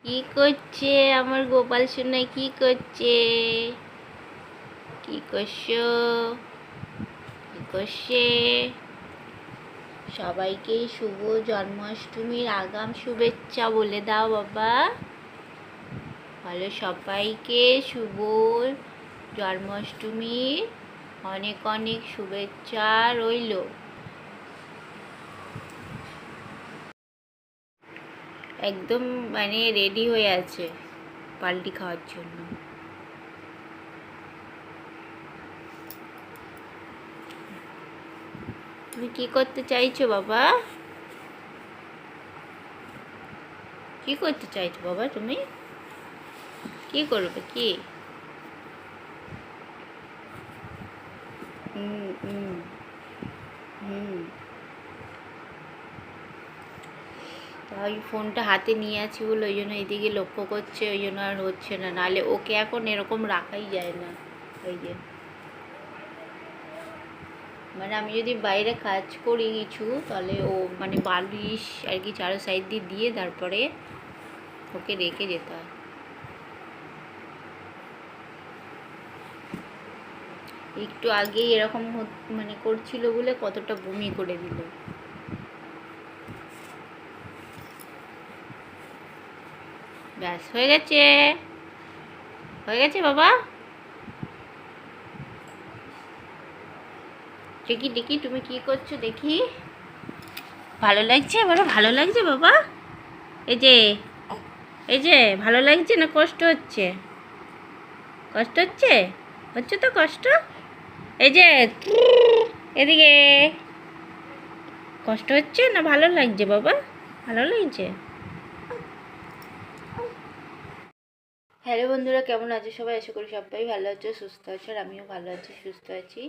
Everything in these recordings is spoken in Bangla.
কি করছে আমার গোপাল সোনা? কি করছে? কি করছো? কি করছে? সবাইকে শুভ জন্মাষ্টমীর আগাম শুভেচ্ছা বলে দাও বাবা। বলো সবাইকে শুভ জন্মাষ্টমীর অনেক অনেক শুভেচ্ছা রইল। একদম মানে রেডি হয়ে আছে পাল্টি খাওয়ার জন্য। তুমি কি করতে চাইছো বাবা? কি করতে চাইছো বাবা? তুমি কি করবে? কি? হুম হুম হুম তাই ফোনটা হাতে নিয়ে আছি বলে ওই জন্য এদিকে লক্ষ্য করছে, ওই জন্য আর হচ্ছে না। নাহলে ওকে এখন এরকম রাখাই যায় না। ওই যে মানে আমি যদি বাইরে কাজ করি কিছু, তাহলে ও মানে বালিশ আর কি চারো সাইড দিয়ে দিয়ে তারপরে ওকে রেখে যেতে হয়। একটু আগেই এরকম মানে করছিল বলে কতটা বমি করে দিল। ব্যাস হয়ে গেছে, হয়ে গেছে বাবা। দেখি দেখি তুমি কি করছো দেখি। ভালো লাগছে? বলো ভালো লাগছে বাবা? এই যে এই যে ভালো লাগছে না কষ্ট হচ্ছে? কষ্ট হচ্ছে? হচ্ছে তো কষ্ট। এই যে এদিকে কষ্ট হচ্ছে না ভালো লাগছে বাবা? ভালো লাগছে। হ্যালো বন্ধুরা, কেমন আছো সবাই? আশা করি সবাই ভালো আছো, সুস্থ আছো। আর আমিও ভালো আছি, সুস্থ আছি।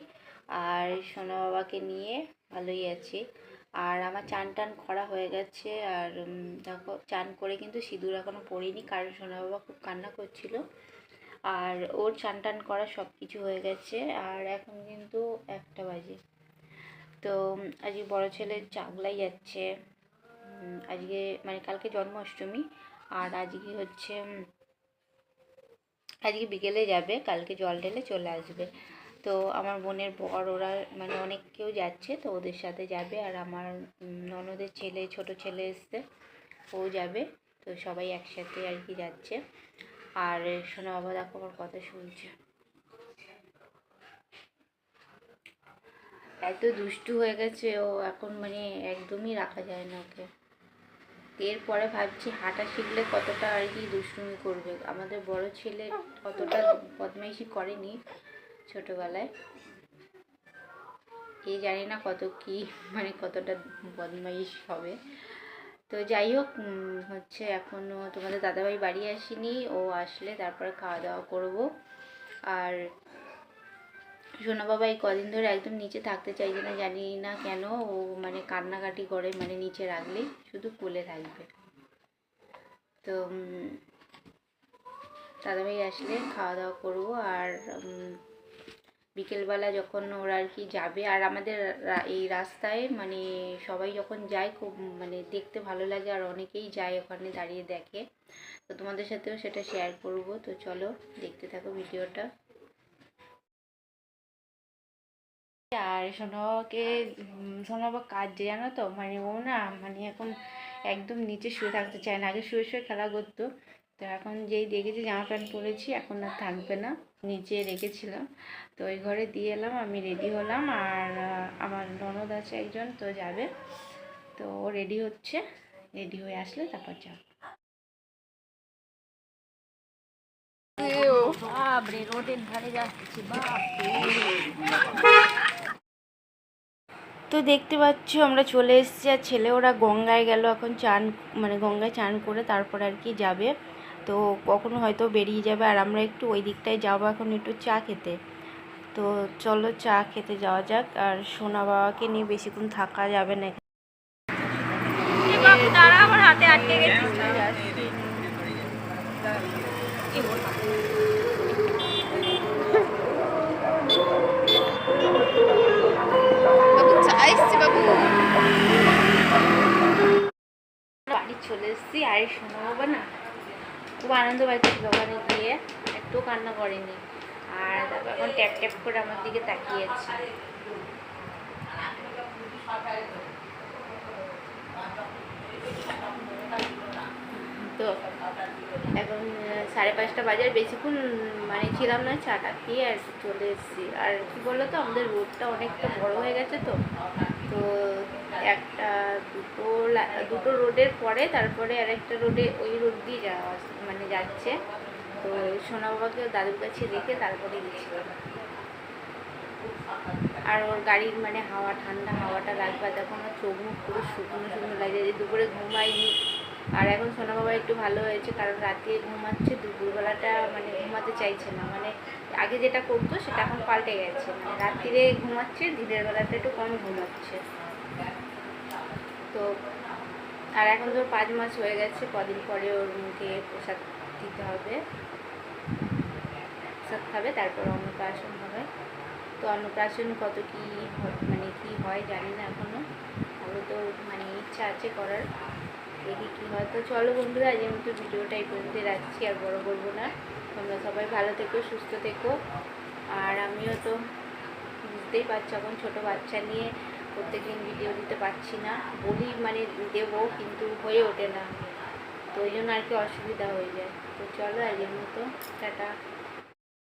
আর সোনা বাবাকে নিয়ে ভালোই আছি। আর আমার চান টান করা হয়ে গেছে। আর দেখো চান করে কিন্তু সিঁদুর এখনও পরিনি, কারণ সোনা বাবা খুব কান্না করছিল। আর ওর চান টান করা সব কিছু হয়ে গেছে। আর এখন কিন্তু 1টা বাজে। তো আজকে বড় ছেলে চাগলাই যাচ্ছে। আজকে মানে কালকে জন্মাষ্টমী। আর আজকে হচ্ছে আজকে বিকেলে যাবে, কালকে জল ঢেলে চলে আসবে। তো আমার বোনের বর ওরা মানে অনেক কেউ যাচ্ছে, তো ওদের সাথে যাবে। আর আমার ননদের ছেলে, ছোট ছেলে এসছে, ও যাবে। তো সবাই একসাথে আর কি যাচ্ছে। আর সোনা বাবা দেখো আমার কথা শুনছে। এত দুষ্টু হয়ে গেছে ও এখন, মানে একদমই রাখা যায় না ওকে। এরপরে ভাবছি হাঁটা শিখলে কতটা আর কি দুষ্টুমি করবে। আমাদের বড় ছেলে কতটা বদমাইশি করেনি ছোটোবেলায়, এই জানি না কত কি মানে কতটা বদমাইশ হবে। তো যাই হোক, হচ্ছে এখনও তোমাদের দাদাভাই বাড়ি আসেনি, ও আসলে তারপরে খাওয়া দাওয়া করব। আর সোনা বাবা এই কদিন ধরে একদম নিচে থাকতে চাইছে না, জানি না কেন। ও মানে কান্নাকাটি করে, মানে নিচে রাখলেই শুধু কোলে থাকবে। তো দাদাভাই আসলে খাওয়া দাওয়া করব। আর বিকেলবেলা যখন ওরা আর কি যাবে, আর আমাদের এই রাস্তায় মানে সবাই যখন যায় খুব মানে দেখতে ভালো লাগে, আর অনেকেই যায় ওখানে দাঁড়িয়ে দেখে। তো তোমাদের সাথেও সেটা শেয়ার করব। তো চলো দেখতে থাকো ভিডিওটা। আর সোনাবাবাকে, সোনাবাবা কাজ জানো তো, মানে ও না মানে এখন একদম নিচে শুয়ে থাকতে চায় না। আগে শুয়ে শুয়ে খেলা করতো, তো এখন যেই দেখেছি জামা প্যান্ট পরেছি এখন আর থাকবে না, নিচে রেখেছিলাম। তো ওই ঘরে দিয়ে এলাম, আমি রেডি হলাম। আর আমার ননদ আছে একজন, তো যাবে। তো ও রেডি হচ্ছে, রেডি হয়ে আসলে তারপর যাবে। বাপরে রোডের ধারে যাচ্ছি, বাপরে। তো দেখতে পাচ্ছ আমরা চলে এসেছি। আর ছেলে ওরা গঙ্গায় গেল এখন চান, মানে গঙ্গায় চান করে তারপর আর কি যাবে। তো কখনো হয়তো বেরিয়ে যাবে, আর আমরা একটু ওই দিকটায় যাবো এখন একটু চা খেতে। তো চলো চা খেতে যাওয়া যাক। আর সোনা বাবাকে নিয়ে বেশিক্ষণ থাকা যাবে না। দাঁড়া, আমার হাতে আটকে গেছে। বাড়ি চলে এসেছি। আর সোনা বাবা না খুব আনন্দ পাচ্ছিল ওখানে গিয়ে, একটু কান্না করেনি। আর তারপর এখন ট্যাপ ট্যাপ করে আমার দিকে তাকিয়েছে। তো এখন 5:30 বাজে, আর বেশিক্ষণ মানে ছিলাম না, চাটা খেয়ে আর চলে এসেছি। আর কি বলো তো, আমাদের রোডটা অনেকটা বড় হয়ে গেছে, তো তো একটা দুটো রোডের পরে তারপরে আরেকটা রোডে, ওই রোড দিয়ে যাওয়া মানে যাচ্ছে। তো সোনা বাবাকে দাদুর কাছে রেখে তারপরে গেছিলাম। আর ওর গাড়ির মানে হাওয়া, ঠান্ডা হাওয়াটা লাগবে, তখন আমার চোখ মুখ পুরো শুকনো শুকনো লাগে, যে দুপুরে ঘুমাইনি। আর এখন সোনা বাবা একটু ভালো হয়েছে, কারণ রাতে ঘুমাচ্ছে, দুপুরবেলাটা মানে ঘুমাতে চাইছে না। মানে আগে যেটা করতো সেটা এখন পাল্টে গেছে, মানে রাত্রিরে ঘুমাচ্ছে, দিনের বেলাটা একটু কম ঘুমাচ্ছে। তো আর এখন তো 5 মাস হয়ে গেছে, কদিন পরে ওর মুখে প্রসাদ দিতে হবে, প্রসাদ খাবে, তারপর অন্নপ্রাশন হবে। তো অন্নপ্রাশন কত কী মানে কী হয় জানি না এখনও, তাহলে তো মানে ইচ্ছা আছে করার, দেখি কী হয়। তো চলো বন্ধুরা, আজকের মতো ভিডিওটা এই পর্যন্ত রাখছি, আর বড় করবো না। তোমরা সবাই ভালো থেকো, সুস্থ থেকো। আর আমিও তো বুঝতেই পারছো, এখন ছোটো বাচ্চা নিয়ে প্রত্যেকদিন ভিডিও দিতে পারছি না, বলি মানে দেবো, কিন্তু হয়ে ওঠে না, তো ওই জন্য আর কি অসুবিধা হয়ে যায়। তো চলো আজকের মতো টাটা।